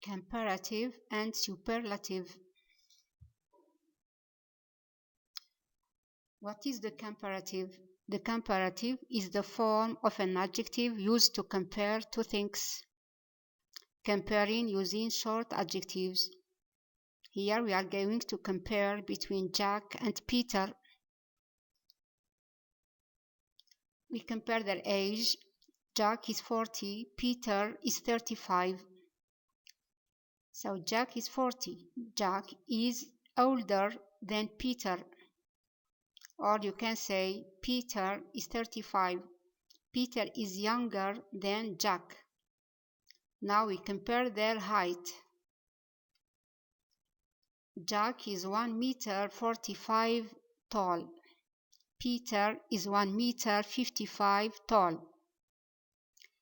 Comparative and superlative. What is the comparative? The comparative is the form of an adjective used to compare two things. Comparing using short adjectives. Here we are going to compare between Jack and Peter. We compare their age. Jack is 40, Peter is 35. So Jack is 40. Jack is older than Peter. Or you can say Peter is 35. Peter is younger than Jack. Now we compare their height. Jack is 1 meter 45 tall. Peter is 1 meter 55 tall.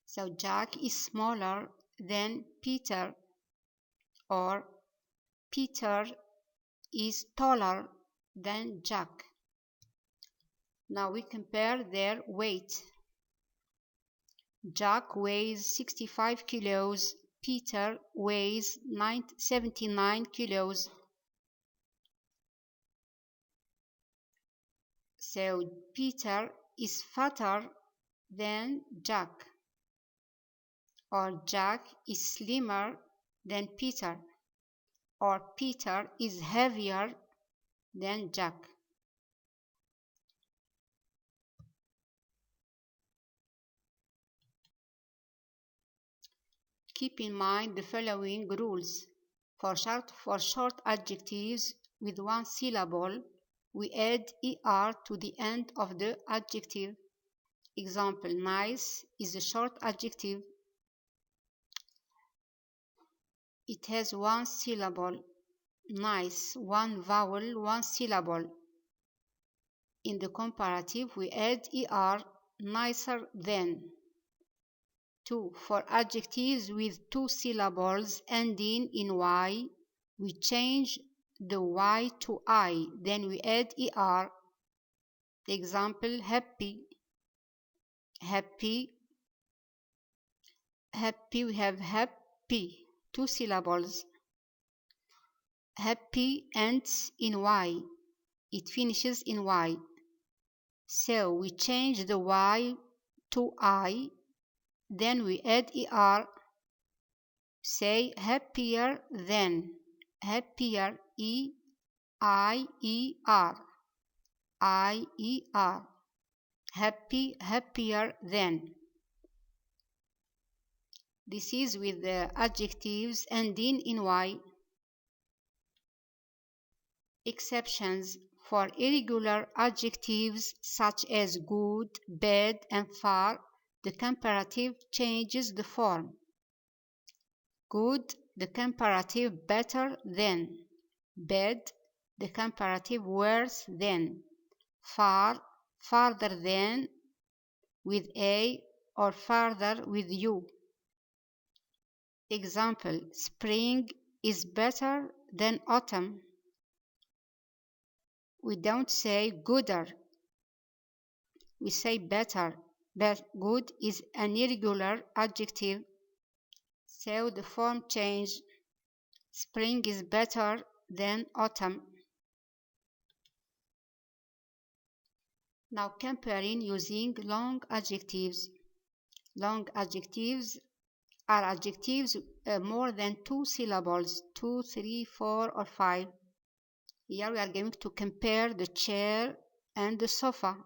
So Jack is smaller than Peter, or Peter is taller than Jack. Now we compare their weight. Jack weighs 65 kilos, Peter weighs 79 kilos. So Peter is fatter than Jack, or Jack is slimmer than Peter, or Peter is heavier than Jack. Keep in mind the following rules. For short adjectives with one syllable, we add er to the end of the adjective. Example, nice is a short adjective. It has one syllable. Nice, one vowel, one syllable. In the comparative, we add er, nicer than. 2. For adjectives with two syllables ending in y, we change the y to I, then we add er. Example, happy. Happy, we have happy, two syllables. Happy ends in y, it finishes in y. So we change the y to I, then we add er. Say happier than. Happier, E-I-E-R. I-E-R. Happy, happier than. This is with the adjectives ending in y. Exceptions. For irregular adjectives such as good, bad, and far, the comparative changes the form. Good, the comparative better than. Bad, the comparative worse than. Far, farther than with a or farther with you. Example, spring is better than autumn. We don't say gooder, we say better. But good is an irregular adjective, so the form changed. Spring is better than autumn. Now comparing using long adjectives. Long adjectives are adjectives more than two syllables, 2, 3, 4, or 5. Here we are going to compare the chair and the sofa.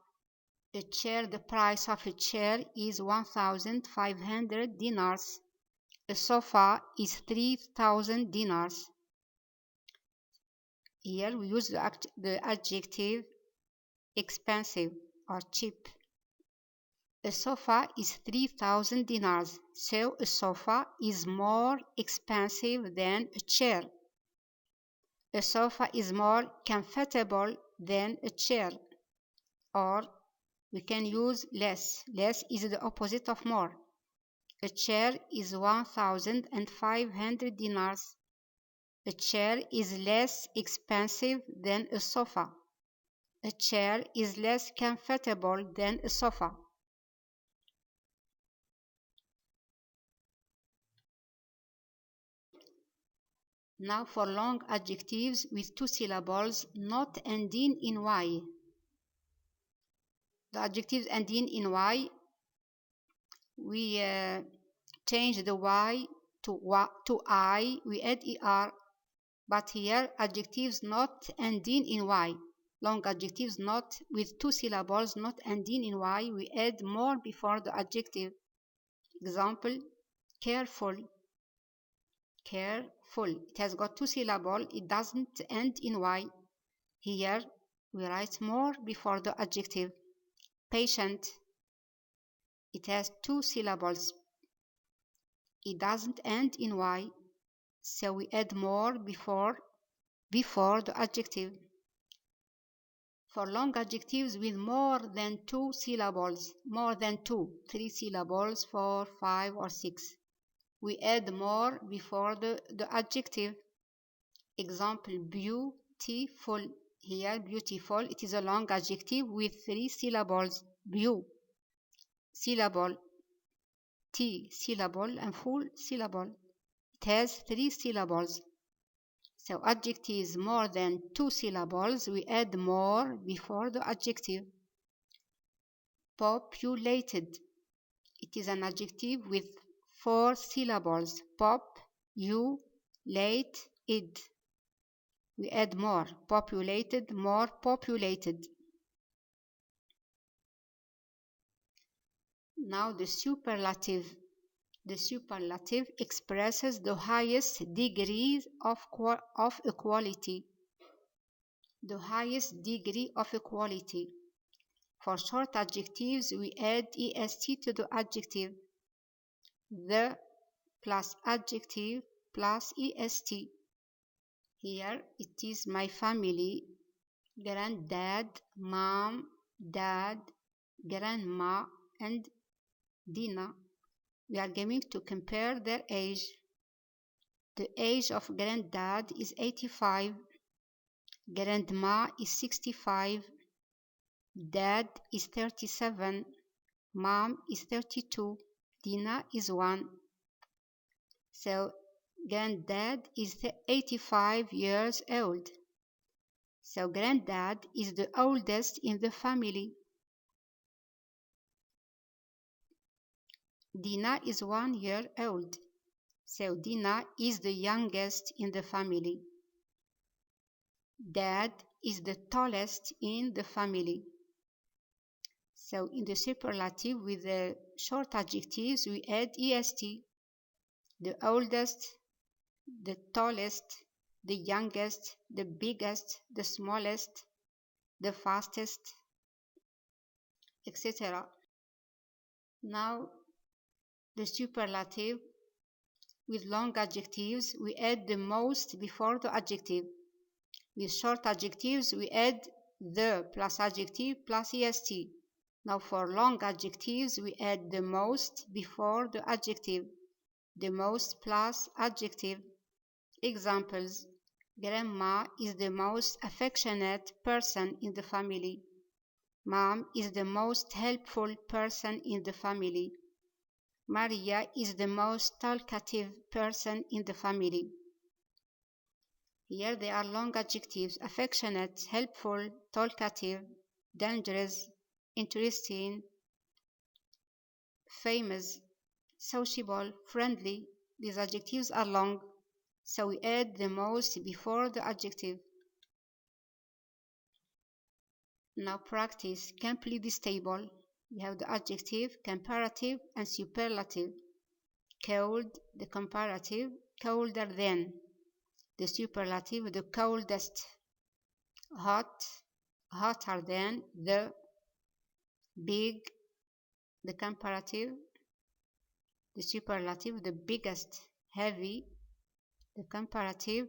A chair, the price of a chair is 1,500 dinars. A sofa is 3,000 dinars. Here we use the adjective expensive or cheap. A sofa is 3,000 dinars, so a sofa is more expensive than a chair. A sofa is more comfortable than a chair. Or we can use less. Less is the opposite of more. A chair is 1,500 dinars. A chair is less expensive than a sofa. A chair is less comfortable than a sofa. Now for long adjectives with two syllables not ending in y. The adjectives ending in y, we change the y to I, we add er, but here adjectives not ending in y. Long adjectives not with two syllables not ending in y, we add more before the adjective. Example, careful. Careful. It has got two syllables, it doesn't end in y. Here we write more before the adjective. Patient. It has two syllables. It doesn't end in y, so we add more before the adjective. For long adjectives with more than two syllables, more than two, 3 syllables, 4, 5, or 6, we add more before the adjective. Example, beautiful. Here, beautiful, it is a long adjective with 3 syllables. Beau, syllable, T, syllable, and full syllable. It has 3 syllables. So adjectives more than 2 syllables, we add more before the adjective. Populated. It is an adjective with 4 syllables. Pop, you, late, id. We add more. Populated, more populated. Now the superlative. The superlative expresses the highest degree of equality. The highest degree of equality. For short adjectives, we add est to the adjective. The plus adjective plus est. Here it is my family, granddad, mom, dad, grandma, and Dina. We are going to compare their age. The age of granddad is 85, grandma is 65, dad is 37, mom is 32, Dina is 1. So granddad is 85 years old. So granddad is the oldest in the family. Dina is 1 year old. So Dina is the youngest in the family. Dad is the tallest in the family. So in the superlative with the short adjectives, we add est. The oldest, the tallest, the youngest, the biggest, the smallest, the fastest, etc. Now the superlative with long adjectives, we add the most before the adjective. With short adjectives, we add the plus adjective plus est. Now for long adjectives, we add the most before the adjective. The most plus adjective. Examples. Grandma is the most affectionate person in the family. Mom is the most helpful person in the family. Maria is the most talkative person in the family. Here they are long adjectives: affectionate, helpful, talkative, dangerous, interesting, famous, sociable, friendly. These adjectives are long, so we add the most before the adjective. Now practice complete this table. We have the adjective, comparative, and superlative. Cold, the comparative, colder than. The superlative, the coldest. Hot, hotter than. The big, the comparative. The superlative, the biggest. Heavy, the comparative.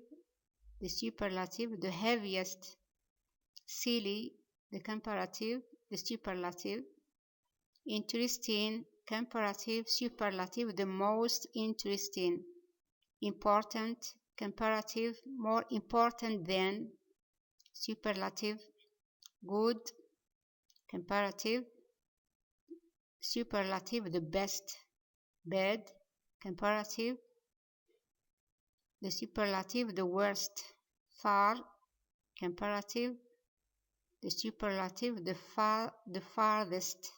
The superlative, the heaviest. Silly, the comparative, the superlative. Interesting, comparative, superlative, the most interesting. Important, comparative, more important than, superlative. Good, comparative, superlative, the best. Bad, comparative, The superlative, the worst. Far, comparative. The superlative, the farthest.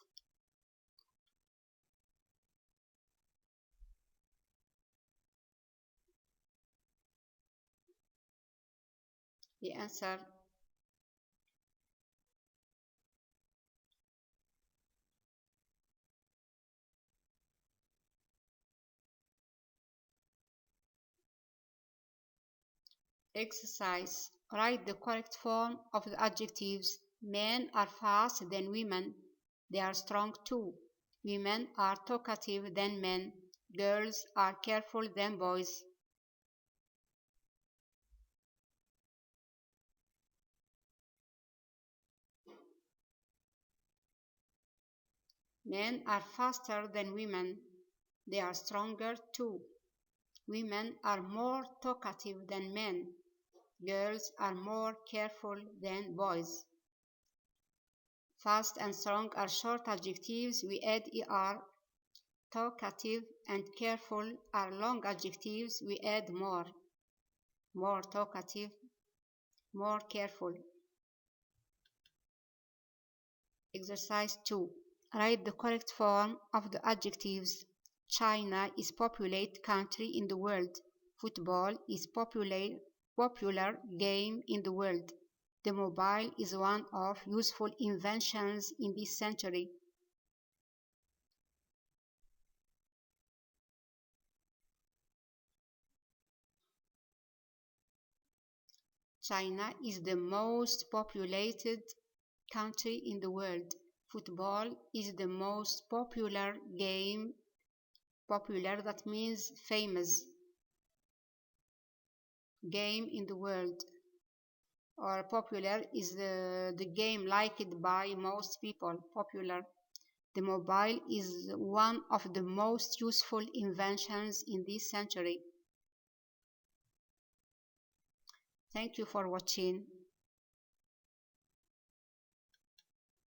The answer. Exercise. Write the correct form of the adjectives. Men are faster than women. They are strong too. Women are talkative than men. Girls are careful than boys. Men are faster than women. They are stronger too. Women are more talkative than men. Girls are more careful than boys. Fast and strong are short adjectives. We add er. Talkative and careful are long adjectives. We add more. More talkative, more careful. Exercise 2. Write the correct form of the adjectives. China is populous country in the world. Football is popular game in the world. The mobile is one of useful inventions in this century. China is the most populated country in the world. Football is the most popular game. Popular, that means famous. Game in the world. Or popular is the game liked by most people. Popular. The mobile is one of the most useful inventions in this century. Thank you for watching.